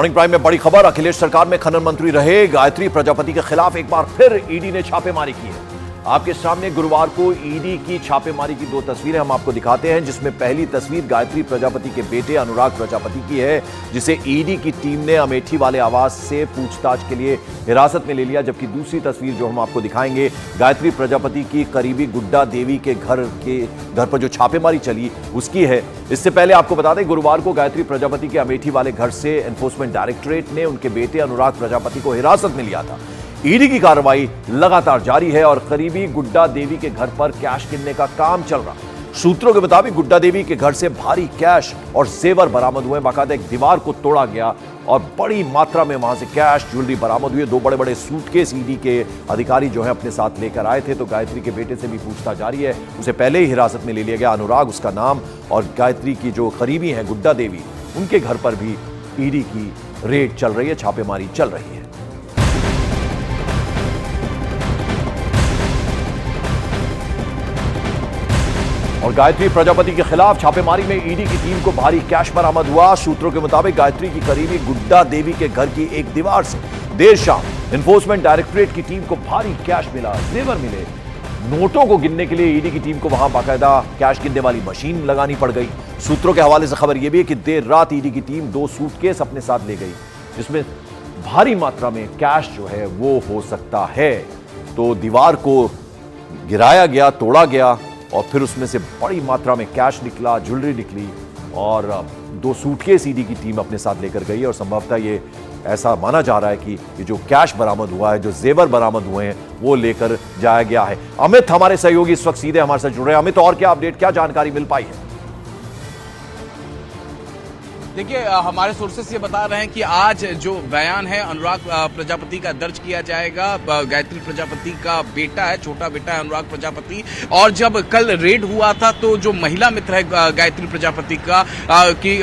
Morning prime में बड़ी खबर, अखिलेश सरकार में खनन मंत्री रहे गायत्री प्रजापति के खिलाफ एक बार फिर ईडी ने छापेमारी की है। आपके सामने गुरुवार को ईडी की छापेमारी की दो तस्वीरें हम आपको दिखाते हैं, जिसमें पहली तस्वीर गायत्री प्रजापति के बेटे अनुराग प्रजापति की है, जिसे ईडी की टीम ने अमेठी वाले आवास से पूछताछ के लिए हिरासत में ले लिया। जबकि दूसरी तस्वीर जो हम आपको दिखाएंगे गायत्री प्रजापति की करीबी गुड्डा देवी के घर पर जो छापेमारी चली उसकी है। इससे पहले आपको बता दें, गुरुवार को गायत्री प्रजापति के अमेठी वाले घर से एनफोर्समेंट डायरेक्टरेट ने उनके बेटे अनुराग प्रजापति को हिरासत में लिया था। ईडी की कार्रवाई लगातार जारी है और करीबी गुड्डा देवी के घर पर कैश गिनने का काम चल रहा है। सूत्रों के मुताबिक गुड्डा देवी के घर से भारी कैश और जेवर बरामद हुए। बाकायदा एक दीवार को तोड़ा गया और बड़ी मात्रा में वहां से कैश, ज्वेलरी बरामद हुई। दो बड़े बड़े सूटकेस ईडी के अधिकारी जो है अपने साथ लेकर आए थे। तो गायत्री के बेटे से भी पूछताछ जारी है। उसे पहले ही हिरासत में ले लिया गया। अनुराग उसका नाम, और गायत्री की जो करीबी है गुड्डा देवी, उनके घर पर भी ईडी की रेड चल रही है, छापेमारी चल रही है। और गायत्री प्रजापति के खिलाफ छापेमारी में ईडी की टीम को भारी कैश बरामद हुआ। सूत्रों के मुताबिक गायत्री की करीबी गुड्डा देवी के घर की एक दीवार से देर शाम एनफोर्समेंट डायरेक्टरेट की टीम को भारी कैश मिला, जेवर मिले। नोटों को गिनने के लिए ईडी की टीम को वहां बाकायदा कैश गिनने वाली मशीन लगानी पड़ गई। सूत्रों के हवाले से खबर यह भी है कि देर रात ईडी की टीम 2 सूटकेस अपने साथ ले गई, जिसमें भारी मात्रा में कैश जो है वो हो सकता है। तो दीवार को गिराया गया, तोड़ा गया और फिर उसमें से बड़ी मात्रा में कैश निकला, ज्वेलरी निकली और 2 सूटकेस ईडी की टीम अपने साथ लेकर गई। और संभवतः ये ऐसा माना जा रहा है कि ये जो कैश बरामद हुआ है, जो जेवर बरामद हुए हैं, वो लेकर जाया गया है। अमित हमारे सहयोगी इस वक्त सीधे हमारे साथ जुड़ रहे हैं। अमित, और क्या अपडेट, क्या जानकारी मिल पाई है? देखिए, हमारे सोर्सेस ये बता रहे हैं कि आज जो बयान है अनुराग प्रजापति का दर्ज किया जाएगा। गायत्री प्रजापति का बेटा है, छोटा बेटा है अनुराग प्रजापति। और जब कल रेड हुआ था तो जो महिला मित्र है गायत्री प्रजापति का कि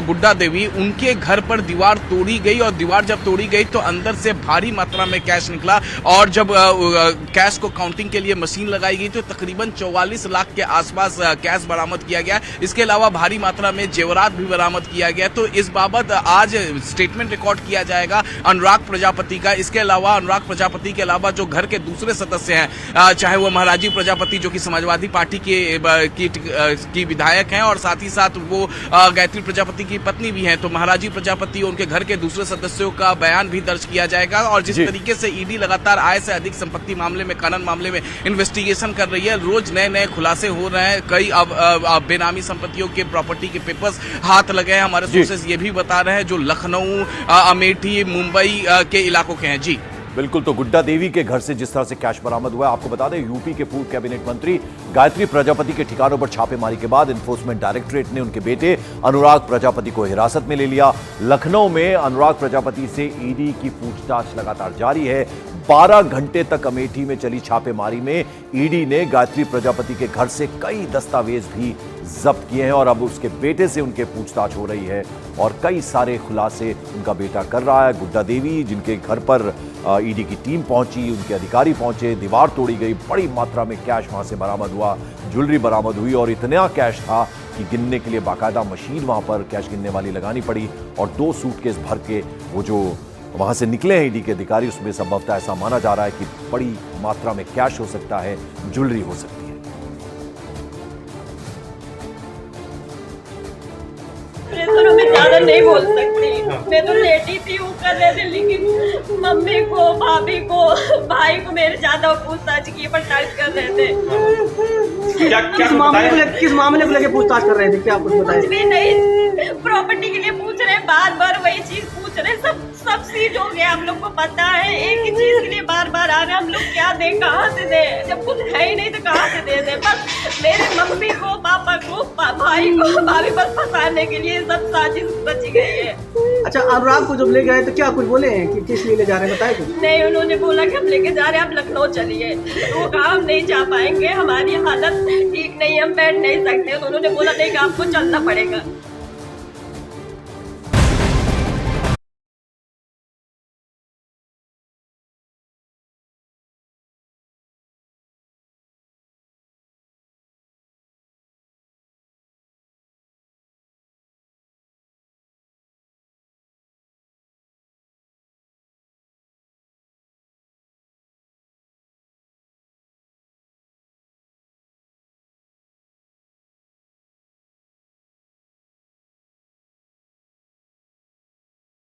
गुड्डा देवी, उनके घर पर दीवार तोड़ी गई। और दीवार जब तोड़ी गई तो अंदर से भारी मात्रा में कैश निकला। और जब कैश को काउंटिंग के लिए मशीन लगाई गई तो तकरीबन 44 लाख के आसपास कैश बरामद किया गया। इसके अलावा भारी मात्रा में जेवरात भी बरामद किया गया। तो इस बाबत आज स्टेटमेंट रिकॉर्ड किया जाएगा अनुराग प्रजापति का। इसके अलावा अनुराग प्रजापति के अलावा जो घर के दूसरे सदस्य हैं, चाहे वो महाराजी प्रजापति जो कि समाजवादी पार्टी की विधायक हैं, और साथ ही साथ वो गायत्री प्रजापति की पत्नी भी हैं, तो महाराजी प्रजापति उनके घर के दूसरे सदस्यों का बयान भी दर्ज किया जाएगा। और जिस तरीके से ईडी लगातार आय से अधिक संपत्ति मामले में, खनन मामले में इन्वेस्टिगेशन कर रही है, रोज नए नए खुलासे हो रहे हैं। कई अब बेनामी संपत्तियों के प्रॉपर्टी के पेपर्स हाथ लगे हैं। हमारे सोर्सेस ये भी बता रहे हैं जो लखनऊ, अमेठी, मुंबई के इलाकों के हैं। जी बिल्कुल। तो गुड्डा देवी के घर से जिस तरह से कैश बरामद हुआ है, आपको बता दें यूपी के पूर्व कैबिनेट मंत्री गायत्री प्रजापति के ठिकानों पर छापेमारी के बाद एनफोर्समेंट डायरेक्टरेट ने उनके बेटे अनुराग प्रजापति को हिरासत में ले लिया। लखनऊ में अनुराग प्रजापति से ईडी की पूछताछ लगातार जारी है। 12 घंटे तक अमेठी में चली छापेमारी में ईडी ने गायत्री प्रजापति के घर से कई दस्तावेज भी जब्त किए हैं और अब उसके बेटे से उनके पूछताछ हो रही है और कई सारे खुलासे उनका बेटा कर रहा है। गुड्डा देवी जिनके घर पर ईडी की टीम पहुंची, उनके अधिकारी पहुंचे, दीवार तोड़ी गई, बड़ी मात्रा में कैश वहां से बरामद हुआ, ज्वेलरी बरामद हुई और इतना कैश था कि गिनने के लिए बाकायदा मशीन वहां पर कैश गिनने वाली लगानी पड़ी। और 2 सूटकेस भर के वो जो वहां से निकले हैं ईडी के अधिकारी, उसमें संभवतः ऐसा माना जा रहा है कि बड़ी मात्रा में कैश हो सकता है, ज्वेलरी हो सकती है। प्रेशरों में ज्यादा नहीं बोल सकती। मैं तो लेटी थी, वो कर रहे थे, लेकिन मम्मी को, भाभी को, भाई को मेरे ज्यादा पूछताछ की, पड़ताछ कर रहे थे। किस मामले को लेके पूछताछ कर रहे थे? क्या कुछ बताया? कुछ भी नहीं, प्रॉपर्टी के लिए पूछ रहे, बार बार वही चीज पूछ रहे। सब सीज हो गया, हम लोग को पता है। एक ही चीज के लिए बार बार आ रहे, हम लोग क्या दें, कहाँ से दें? जब कुछ है ही नहीं तो कहाँ से दे दें? बस मेरे मम्मी को, पापा को, भाई को, भाभी बस फंसाने के लिए सब साजिश रची गई है। अच्छा, अनुराग को जब ले गए तो क्या कुछ बोले हैं कि किस लिए ले जा रहे हैं, बताए कुछ? नहीं, उन्होंने बोला कि हम लेके जा रहे हैं, आप लखनऊ चलिए। तो कहा हम नहीं जा पाएंगे, हमारी हालत ठीक नहीं, हम बैठ नहीं सकते। तो उन्होंने बोला नहीं कि आपको चलना पड़ेगा।